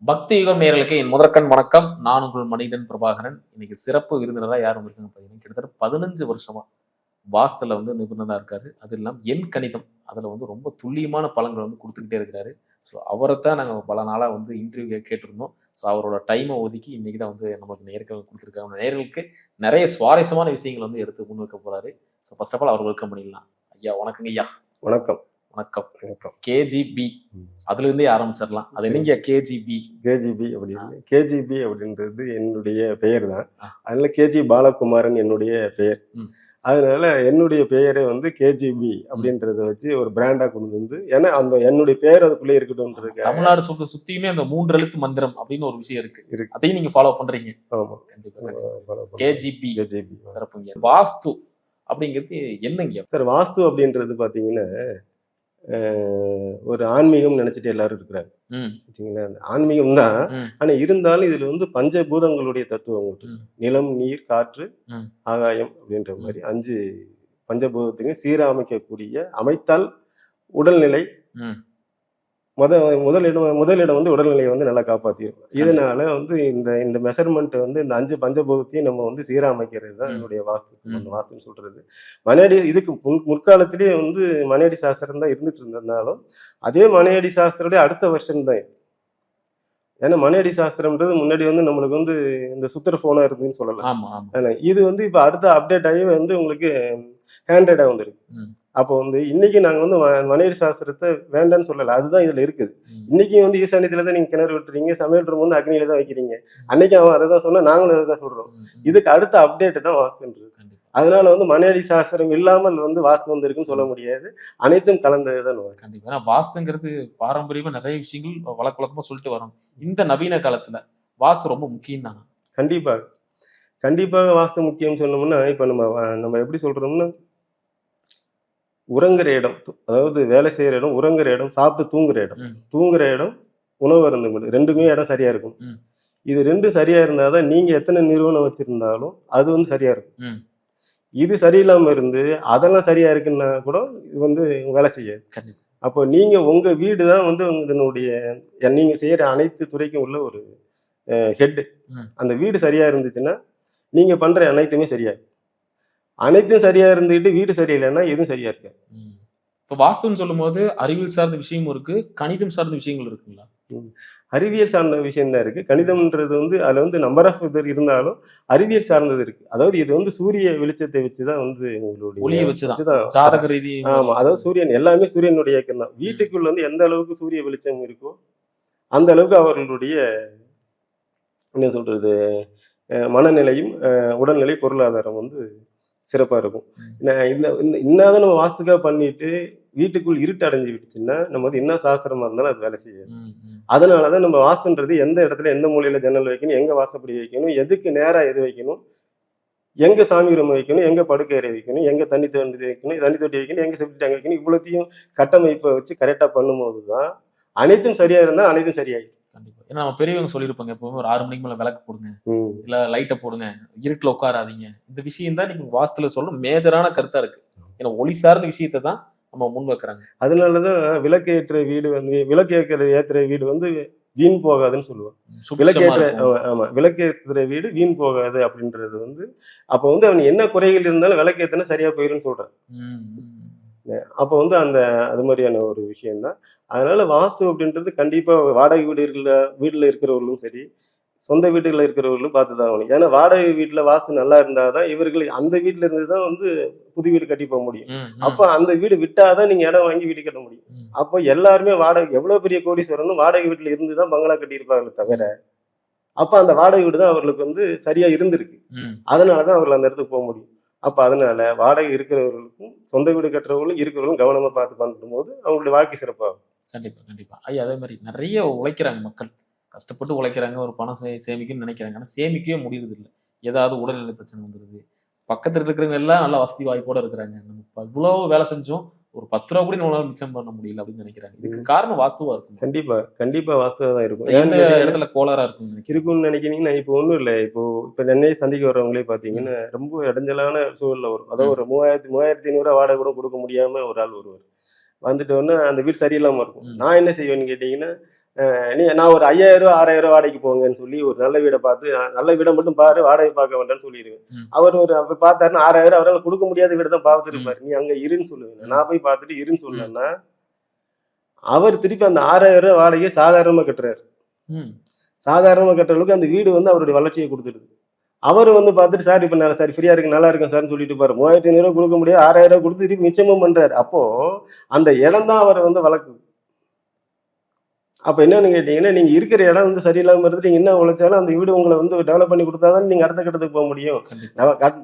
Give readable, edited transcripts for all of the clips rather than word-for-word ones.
பக்தி யுகம் நேயர்களுக்கு என் முதற்கண் வணக்கம். நான் உங்கள் மணிகண்டன் பிரபாகரன். இன்னைக்கு சிறப்பு விருந்தினரா யார் வந்திருக்காங்க பார்த்தீங்கன்னா, கிட்டத்தட்ட 15 வருஷமா வாஸ்துல நிபுணரா இருக்காரு. அது இல்லாம எண் கணிதம் அதுல ரொம்ப துல்லியமான பலன்கள் குடுத்துக்கிட்டே இருக்கிறாரு. ஸோ அவரைத்தான் நாங்க பல நாளா இன்டர்வியூ கேட்டிருந்தோம். ஸோ அவரோட டைமை ஒதுக்கி இன்னைக்கு தான் நமக்கு நேர்கள் குடுத்துருக்காங்க. நேயர்களுக்கு நிறைய சுவாரஸ்யமான விஷயங்கள் எடுத்து முன்வைக்க போறாரு. ஸோ ஃபர்ஸ்ட் ஆஃப் ஆல் அவர் வெல்கம் பண்ணிடலாம். ஐயா வணக்கங்க ஐயா. வணக்கம். வணக்கம். வணக்கம். கேஜிபி அதுல இருந்தே ஆரம்பிச்சிடலாம். அது நீங்க கேஜிபி கேஜிபி அப்படின்றது என்னுடைய பெயர் தான். அதனால கேஜி பாலகுமாரன் என்னுடைய பெயர். அதனால என்னுடைய பெயரை கேஜிபி அப்படின்றத வச்சு ஒரு பிராண்டா கொண்டு வந்து, ஏன்னா அந்த என்னுடைய பெயர் அதுக்குள்ளே இருக்கட்டும்ன்றது. தமிழ்நாடு சுத்தியுமே அந்த 3 எழுத்து மந்திரம் அப்படின்னு ஒரு விஷயம் இருக்கு. அதையும் நீங்க ஃபாலோ பண்றீங்க. ஆமா, கண்டிப்பா. கேஜிபி சிறப்புங்க. வாஸ்து அப்படிங்கிறது என்னங்க சார்? வாஸ்து அப்படின்றது பாத்தீங்கன்னா ஒரு ஆன்மீகம் நினைச்சிட்டு எல்லாரும் இருக்கிறாங்க. ஆன்மீகம் தான். ஆனா இருந்தாலும் இதுல பஞ்சபூதங்களுடைய தத்துவம் உண்டு. நிலம், நீர், காற்று, ஆகாயம் அப்படின்ற மாதிரி 5 பஞ்சபூதத்தையும் சீரமைக்கக்கூடிய அமைத்தால் உடல்நிலை முதலிடம் உடல்நிலையை நல்லா காப்பாத்திடும். இதனால இந்த மெஷர்மெண்ட் இந்த 5 பஞ்சபூதத்தையும் நம்ம சீரமைக்கிறது தான் என்னுடைய வாஸ்துன்னு சொல்றது. மனையடி இதுக்கு முற்காலத்திலேயே மனையடி சாஸ்திரம் தான் இருந்துட்டு இருந்ததுனாலும் அதே மனையடி சாஸ்திரோட அடுத்த வருஷன் தான். ஏன்னா மனையடி சாஸ்திரம்ன்றது முன்னாடி நம்மளுக்கு இந்த சுத்திர போனா இருக்குதுன்னு சொல்லலாம். இது இப்ப அடுத்த அப்டேட் ஆகி உங்களுக்கு ஹேண்ட்ரைடா வந்துருக்கு. அப்போ இன்னைக்கு நாங்க மனையடி சாஸ்திரத்தை வேண்டான்னு சொல்லல, அதுதான் இதுல இருக்குது. இன்னைக்கு ஈசானியத்துல தான் நீங்க கிணறு விட்டுறீங்க, சமையல் ரூம் அக்னியில தான் வைக்கிறீங்க. அன்னைக்கு அவன் அதை தான் சொன்னா, நாங்களும் அதை தான் சொல்றோம். இதுக்கு அடுத்த அப்டேட் தான் வாஸ்துன்றது. அதனால மனையடி சாஸ்திரம் இல்லாமல் வாஸ்து இருக்குன்னு சொல்ல முடியாது. அனைத்தும் கலந்ததுதான் கண்டிப்பா. ஏன்னா வாஸ்துங்கிறது பாரம்பரியமா நிறைய விஷயங்கள் வழக்கமா சொல்லிட்டு வரோம். இந்த நவீன காலத்துல வாஸ்து ரொம்ப முக்கியம் தானே? கண்டிப்பாக வாஸ்து முக்கியம் சொன்னோம்னா, இப்ப நம்ம எப்படி சொல்றோம்னா, உறங்குற இடம், அதாவது வேலை செய்யற இடம், உறங்குற இடம், சாப்பிட்டு தூங்குற இடம், உணவு அருந்தும் ரெண்டுமே இடம் சரியா இருக்கும். இது 2 சரியா இருந்தாதான் நீங்க எத்தனை நிறுவனம் வச்சிருந்தாலும் அது சரியா இருக்கும். இது சரியில்லாம இருந்து அதெல்லாம் சரியா இருக்குன்னா கூட வேலை செய்யாது. அப்போ நீங்க உங்க வீடு தான் இதனுடைய நீங்க செய்யற அனைத்து துறைக்கும் உள்ள ஒரு ஹெட். அந்த வீடு சரியா இருந்துச்சுன்னா நீங்க பண்ற அனைத்துமே சரியா. அனைத்தும் சரியா இருந்துட்டு வீடு சரியில்லைன்னா எதுவும் சரியா இருக்கு. இப்போ வாஸ்துன்னு சொல்லும் போது அறிவியல் சார்ந்த விஷயமும் இருக்கு, கணிதம் சார்ந்த விஷயங்கள் இருக்குங்களா? அறிவியல் சார்ந்த விஷயம் தான் இருக்கு. கணிதம்ன்றது அதுல நம்பர் ஆஃப் இது இருந்தாலும் அறிவியல் சார்ந்தது இருக்கு. அதாவது இது சூரிய வெளிச்சத்தை வச்சுதான் உங்களுடைய வச்சுதான் ஜாதக ரீதி. ஆமா, அதாவது சூரியன் எல்லாமே சூரியனுடைய இயக்கம் தான். வீட்டுக்குள்ள எந்த அளவுக்கு சூரிய வெளிச்சம் இருக்கோ அந்த அளவுக்கு அவர்களுடைய என்ன சொல்றது மனநிலையும் உடல்நிலை பொருளாதாரம் சிறப்பா இருக்கும். இன்னாதான் நம்ம வாஸ்துக்கா பண்ணிட்டு வீட்டுக்குள் இருட்டு அடைஞ்சு விட்டுச்சுன்னா நம்ம என்ன சாஸ்திரமா இருந்தாலும் அது வேலை செய்யாது. அதனாலதான் நம்ம வாஸ்துன்றது எந்த இடத்துல எந்த மூலையில ஜன்னல் வைக்கணும், எங்க வாசப்படி வைக்கணும், எதுக்கு நேரா எது வைக்கணும், எங்க சாமி ரூம் வைக்கணும், எங்க படுக்கை அறை வைக்கணும், எங்க தண்ணி தொட்டி வைக்கணும், எங்க செப்டி டேங்க் வைக்கணும், இவ்வளோத்தையும் கட்டமைப்பை வச்சு கரெக்டா பண்ணும் போதுதான் அனைத்தும் சரியா இருந்தா அனைத்தும் சரியாயிடும். கண்டிப்பா. ஏன்னா நம்ம பெரியவங்க சொல்லியிருப்பாங்க, எப்பவுமே ஒரு 6 மணிக்கு மேல விளக்கு போடுங்க, இல்ல லைட்டை போடுங்க, இருட்டுல உட்காராதீங்க. இந்த விஷயம் தான் நீங்க வாஸ்துல சொல்ல மேஜரான கருத்தா இருக்கு. ஏன்னா ஒளி சார்ந்த விஷயத்தை தான் நம்ம முன் வைக்கிறாங்க. அதனாலதான் விளக்கு ஏற்ற வீடு விளக்கு ஏத்துற வீடு வீண் போகாதுன்னு சொல்லுவாங்க. விளக்கு ஏற்றுற வீடு வீண் போகாது அப்படின்றது அப்ப அவன் என்ன குறைகள் இருந்தாலும் விளக்கு ஏத்தனா சரியா போயிருன்னு சொல்றேன். அப்போ அந்த அது மாதிரியான ஒரு விஷயம்தான். அதனால வாஸ்து அப்படின்றது கண்டிப்பா வாடகை வீடுல இருக்கிறவர்களும் சரி, சொந்த வீடுகளில் இருக்கிறவர்களும் பார்த்துதான் ஆகணும். ஏன்னா வாடகை வீட்டுல வாஸ்து நல்லா இருந்தாதான் இவர்கள் அந்த வீட்டுல இருந்துதான் புது வீடு கட்டி போக முடியும். அப்ப அந்த வீடு விட்டாதான் நீங்க இடம் வாங்கி வீடு கட்ட முடியும். அப்போ எல்லாருமே வாடகை எவ்வளவு பெரிய கோடீஸ்வரனும் வாடகை வீட்டுல இருந்துதான் பங்களா கட்டி இருப்பாங்களே தவிர, அப்ப அந்த வாடகை வீடு தான் அவர்களுக்கு சரியா இருந்திருக்கு. அதனாலதான் அவர்கள் அந்த இடத்துக்கு போக முடியும். அப்ப அதனால வாடகை இருக்கிறவர்களுக்கும் சொந்த வீடு கட்டுறவர்களும் இருக்கிறவர்களும் கவனமா பார்த்து பண்ணும் போது அவங்களுடைய வாழ்க்கை சிறப்பாகும். கண்டிப்பா. ஐயா, அதே மாதிரி நிறைய உழைக்கிறாங்க மக்கள், கஷ்டப்பட்டு உழைக்கிறாங்க, ஒரு பணம் சேமிக்கணும்னு நினைக்கிறாங்க. ஆனா சேமிக்கவே முடியறது இல்லை. ஏதாவது உடல்நிலை பிரச்சனை வந்துருது. பக்கத்துல இருக்கிறவங்க எல்லாம் நல்ல வசதி வாய்ப்போட இருக்கிறாங்க. நம்ம இவ்வளவு வேலை செஞ்சோம், ஒரு 10 ரூபா கூட நம்மளால மிச்சம் பண்ண முடியல அப்படின்னு நினைக்கிறாங்க. இதுக்கு காரணம் வாஸ்துவா இருக்கும். கண்டிப்பா வாஸ்துவா தான் இருக்கும். எந்த இடத்துல கோளாறா இருக்கும்னு நினைக்கிறீங்கன்னா, இப்போ ஒண்ணும் இல்லை. இப்ப என்னையே சந்திக்க வர்றவங்களே பாத்தீங்கன்னா ரொம்ப இடைஞ்சலான சூழல்ல வரும். அதாவது ஒரு 3500 வாடகை கூட கொடுக்க முடியாம ஒரு ஆள் வருவார். வந்துட்டோன்னா அந்த வீடு சரியில்லாம இருக்கும். நான் என்ன செய்வேன்னு கேட்டீங்கன்னா, நான் ஒரு 5000 ரூபா 6000 ரூபா வாடகைக்கு போங்கன்னு சொல்லி ஒரு நல்ல வீடை பார்த்து, நல்ல வீடை மட்டும் பாரு, வாடகை பார்க்க வேண்டாம்னு சொல்லிடுவேன். அவர் அப்ப பார்த்தாருன்னா 6000 அவரால் கொடுக்க முடியாத வீடு தான் பார்த்துருப்பாரு. நீ அங்க இருன்னு சொல்லுவேன். நான் போய் பார்த்துட்டு இருன்னு சொல்லலன்னா அவர் திருப்பி அந்த 6000 ரூபா வாடகையை சாதாரணமா கட்டுறாரு. சாதாரணமா கட்டுற அளவுக்கு அந்த வீடு அவருடைய வளர்ச்சியை கொடுத்துடுது. அவர் பார்த்துட்டு சார் இப்ப சார் ஃப்ரீயா இருக்கு, நல்லா இருக்கும் சார்னு சொல்லிட்டு பாரு, 3500 ரூபா கொடுக்க முடியாது, 6000 ரூபா கொடுத்து திருப்பி மிச்சமும் பண்றாரு. அப்போ அந்த இடம் தான் அவரை வளர்க்குது. அப்ப என்னன்னு கேட்டீங்கன்னா, நீங்க இருக்கிற இடம் சரியில்லாம இருந்துட்டு நீங்க என்ன உழைச்சாலும் அந்த வீடு உங்களை டெவலப் பண்ணி கொடுத்தாதான் நீங்க அடுத்த கட்டத்துக்கு போக முடியும்.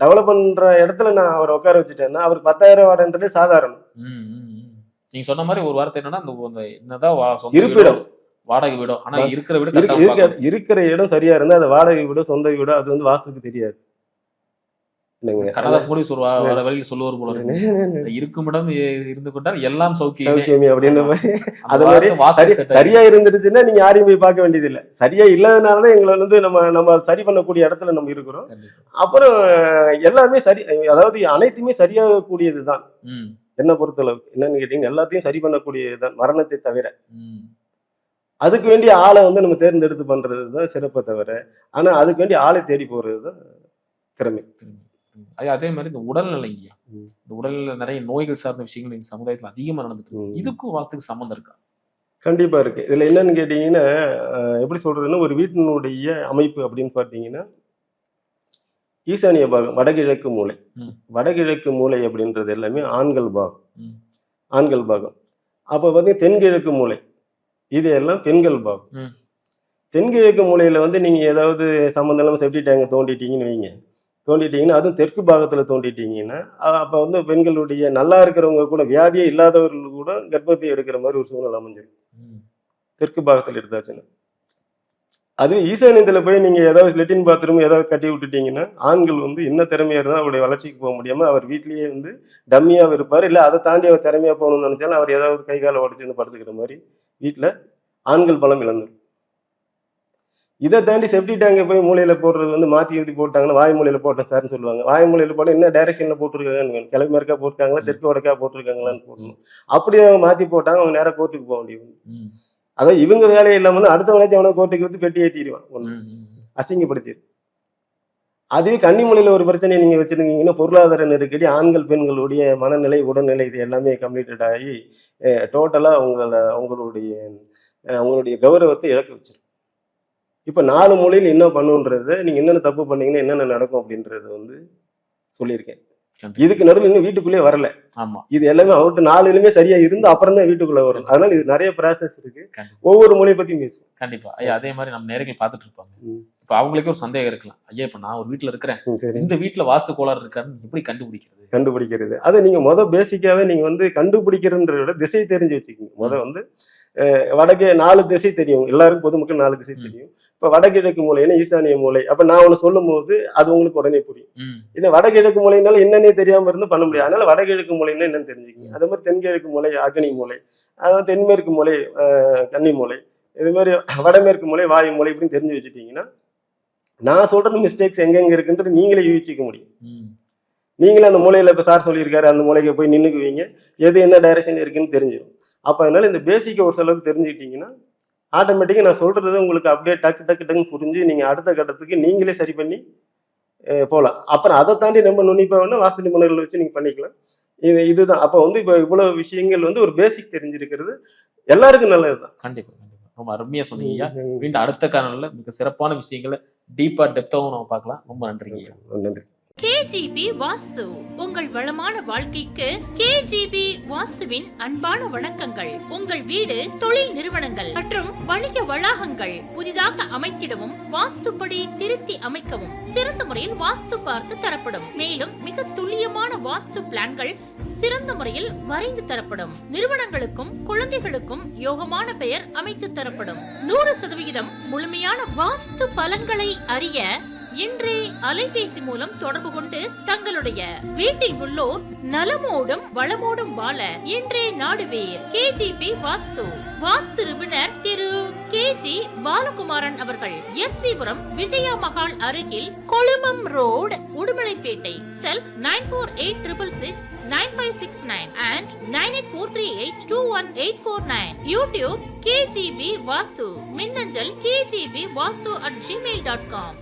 டெவலப் பண்ற இடத்துல நான் அவரை உட்கார வச்சுட்டேன்னா அவருக்கு 10,000 ரூபா வாடகைன்றதே சாதாரணம். நீங்க சொன்ன மாதிரி ஒரு வார்த்தை என்னன்னா, என்னதான் இருப்பிடம் வாடகை வீடோ, ஆனா இருக்கிற இடம் சரியா இருந்தா அது வாடகை வீடோ சொந்த வீடோ அது வாஸ்துக்கு தெரியாது. கண்ணதாசன் கூட வழியில் சொல்லுவார் போல, இருக்கும் இடம் இருந்து கொண்டால் எல்லாம் சௌக்கியமே அப்படின்ற மாதிரி. அது மாதிரி சரியா இருந்துருச்சுன்னா நீங்க யாரையும் போய் பார்க்க வேண்டியது இல்லை. சரியா இல்லாதனாலதான் எங்களை நம்ம சரி பண்ணக்கூடிய இடத்துல நம்ம இருக்கிறோம். அப்புறம் எல்லாமே சரி, அதாவது அனைத்துமே சரியாக கூடியதுதான் என்ன பொறுத்தளவுக்கு. என்னன்னு கேட்டீங்கன்னா எல்லாத்தையும் சரி பண்ணக்கூடியதுதான் மரணத்தை தவிர. அதுக்கு வேண்டிய ஆளை நம்ம தேர்ந்தெடுத்து பண்றதுதான் சிறப்பை தவிர, ஆனா அதுக்கு வேண்டிய ஆளை தேடி போறதுதான் திறமை. அதே மாதிரி இந்த உடல்நிலைங்கய்யா, இந்த உடல்நிலை நிறைய நோய்கள் சார்ந்த விஷயங்கள் இந்த சமுதாயத்துல அதிகமா நடந்துட்டு இருக்கு. இதுக்கும் வாஸ்துக்கு சம்பந்தம் இருக்கா? கண்டிப்பா இருக்கு. இதுல என்னன்னு கேட்டீங்கன்னா, எப்படி சொல்றதுன்னா, ஒரு வீட்டினுடைய அமைப்பு அப்படின்னு பார்த்தீங்கன்னா, ஈசானிய பாகம் வடகிழக்கு மூலை. வடகிழக்கு மூலை அப்படின்றது எல்லாமே ஆண்கள் பாகம். அப்ப தென்கிழக்கு மூலை இது எல்லாம் பெண்கள் பாகம். தென்கிழக்கு மூலையில நீங்க ஏதாவது சம்பந்தம் இல்லாம செப்டி டேங்க் தோண்டிட்டீங்கன்னு வைங்க, தோண்டிட்டீங்கன்னா அதுவும் தெற்கு பாகத்துல தோண்டிட்டீங்கன்னா அப்ப பெண்களுடைய நல்லா இருக்கிறவங்க கூட வியாதியே இல்லாதவர்கள் கூட கர்ப்பப்பை எடுக்கிற மாதிரி ஒரு சூழ்நிலை அமைஞ்சிருக்கு தெற்கு பாகத்துல எடுத்தாச்சுன்னா. அதுவும் ஈசானியத்துல போய் நீங்க ஏதாவது லெட்டின் பாத்ரூம் ஏதாவது கட்டி விட்டுட்டீங்கன்னா ஆண்கள் என்ன திறமையா இருந்தால் அவருடைய வளர்ச்சிக்கு போக முடியாம அவர் வீட்லயே டம்மியா இருப்பாரு. இல்ல அதை தாண்டி அவர் திறமையா போகணும்னு நினைச்சாலும் அவர் ஏதாவது கை காலை உடச்சு படுத்துக்கிற மாதிரி வீட்டுல ஆண்கள் பலம் இழந்துடும். இதை தாண்டி செப்டி டேங்கை போய் மூலையில போடுறது மாத்தி ஊற்றி போட்டாங்கன்னா வாய் மூலையில போட்டேன் சார்னு சொல்லுவாங்க. வாய் மூலையில போட என்ன டைரக்ஷன்ல போட்டிருக்காங்கன்னு, கிழக்கு மேற்கா போட்டிருக்காங்களா தெற்கு வடக்கா போட்டிருக்காங்களான்னு போடணும். அப்படி அவங்க மாத்தி போட்டாங்க, அவங்க நேரம் கோர்ட்டுக்கு போக முடியும். அதான் இவங்க வேலையை இல்லாம அடுத்த வேலைக்கு அவனை கோர்ட்டுக்கு பெட்டி ஏற்றிடுவான், அசிங்கப்படுத்திடு. அதுவே கன்னிமூலையில ஒரு பிரச்சனையை நீங்க வச்சிருக்கீங்கன்னா பொருளாதார நெருக்கடி, ஆண்கள் பெண்களுடைய மனநிலை உடல்நிலை இது எல்லாமே கம்ப்ளீட்டட் ஆகி டோட்டலா அவங்களுடைய கௌரவத்தை இழக்க வச்சிடும். இப்ப 4 மூலையில் என்ன பண்ணுன்றத நீங்க என்னென்ன தப்பு பண்ணீங்கன்னா என்னென்ன நடக்கும் அப்படின்றது சொல்லியிருக்கேன். இதுக்கு நடுவில் இன்னும் வீட்டுக்குள்ளே வரல. ஆமா, இது எல்லாமே அவர்கிட்ட 4லுமே சரியா இருந்து அப்புறம் தான் வீட்டுக்குள்ள வரும். அதனால இது நிறைய ப்ராசஸ் இருக்கு. ஒவ்வொரு மூலையை பத்தியும் பேசும். கண்டிப்பா ஐயா. அதே மாதிரி நம்ம நேரங்கள் பார்த்துட்டு இருப்பாங்க. இப்ப அவங்களுக்கே ஒரு சந்தேகம் இருக்கலாம், ஐயா இப்ப நான் ஒரு வீட்டுல இருக்கிறேன், இந்த வீட்டுல வாஸ்து கோளாறு இருக்கான்னு எப்படி கண்டுபிடிக்கிறது? அதை நீங்க பேசிக்காவே நீங்க கண்டுபிடிக்கிறன்றத விட திசை தெரிஞ்சு வச்சுக்கோங்க. வடக்கே 4 திசை தெரியும், எல்லாருக்கும் பொதுமக்கள் 4 திசை தெரியும். இப்ப வடகிழக்கு மூலைன்னா ஈசானிய மூலை. அப்ப நான் ஒண்ணு சொல்லும் போது அது உங்களுக்கு உடனே புரியும். ஏன்னா வடகிழக்கு மூலைனால என்னன்னே தெரியாம இருந்து பண்ண முடியாது. அதனால வடகிழக்கு மூலைன்னா என்னன்னு தெரிஞ்சுக்கணும். அதே மாதிரி தென்கிழக்கு மூலை அக்னி மூலை, அதாவது தென்மேற்கு மூலை கன்னி மூலை, இது மாதிரி வடமேற்கு மூலை வாயு மூலை இப்படின்னு தெரிஞ்சு வச்சுட்டீங்கன்னா நான் சொல்றது மிஸ்டேக்ஸ் எங்கெங்க இருக்குன்றது நீங்களே யூகிச்சிக்க முடியும். நீங்களே அந்த மூலையில இப்ப சார் சொல்லியிருக்காரு அந்த மூலைக்கு போய் நின்னுக்குவீங்க, எது என்ன டைரக்ஷன் இருக்குன்னு தெரிஞ்சிடும். அப்ப அதனால இந்த பேசிக்கை ஒரு சிலருக்கு தெரிஞ்சுக்கிட்டீங்கன்னா ஆட்டோமேட்டிக்கா நான் சொல்றது உங்களுக்கு அப்படியே டக்குன்னு புரிஞ்சு நீங்க அடுத்த கட்டத்துக்கு நீங்களே சரி பண்ணி போகலாம். அப்புறம் அதை தாண்டி நம்ம நுண்ணிப்பா வேணா வாஸ்து நிபுணர்கள் வச்சு நீங்க பண்ணிக்கலாம். இதுதான் அப்ப இப்ப இவ்வளவு விஷயங்கள் ஒரு பேசிக் தெரிஞ்சிருக்கிறது எல்லாருக்கும் நல்லதுதான். கண்டிப்பா ரொம்ப அருமையா சொன்னீங்க. மீண்டும் அடுத்த காணொளியில மிக சிறப்பான விஷயங்களை டீப்பா டெப்தாவும் நம்ம பார்க்கலாம். ரொம்ப நன்றிங்க. நன்றி. KGB வாஸ்து உங்கள் வளமான வாழ்க்கைக்கு KGB வாஸ்துவின் அன்பான வணக்கங்கள். உங்கள் வீடு, தொழில் நிறுவனங்கள் மற்றும் வணிக வளாகங்கள் புதிதாக அமைத்திடவும் வாஸ்துப்படி திருத்தி அமைக்கவும் சிறந்த முறையில் வாஸ்து பார்த்து தரப்படும். மேலும் மிக துல்லியமான வாஸ்து பிளான்கள் சிறந்த முறையில் வரைந்து தரப்படும். நிறுவனங்களுக்கும் குழந்தைகளுக்கும் யோகமான பெயர் அமைத்து தரப்படும். 100% முழுமையான வாஸ்து பலன்களை அறிய இன்றே அலைபேசி மூலம் தொடர்பு கொண்டு தங்களுடைய வீட்டில் உள்ளோர் நலமோடும் வளமோடும் வாழ இன்றே நாடுவேர் கேஜிபி வாஸ்து. வாஸ்து நிபுணர் திரு கேஜி பாலகுமாரன் அவர்கள், எஸ்விபுரம் விஜயா மஹால் அருகில், Kolumam road, Udumalaipettai. Sell 9486669569 and 9843821849. YouTube KGB வாஸ்து. மின்னஞ்சல் kgbvastu@gmail.com.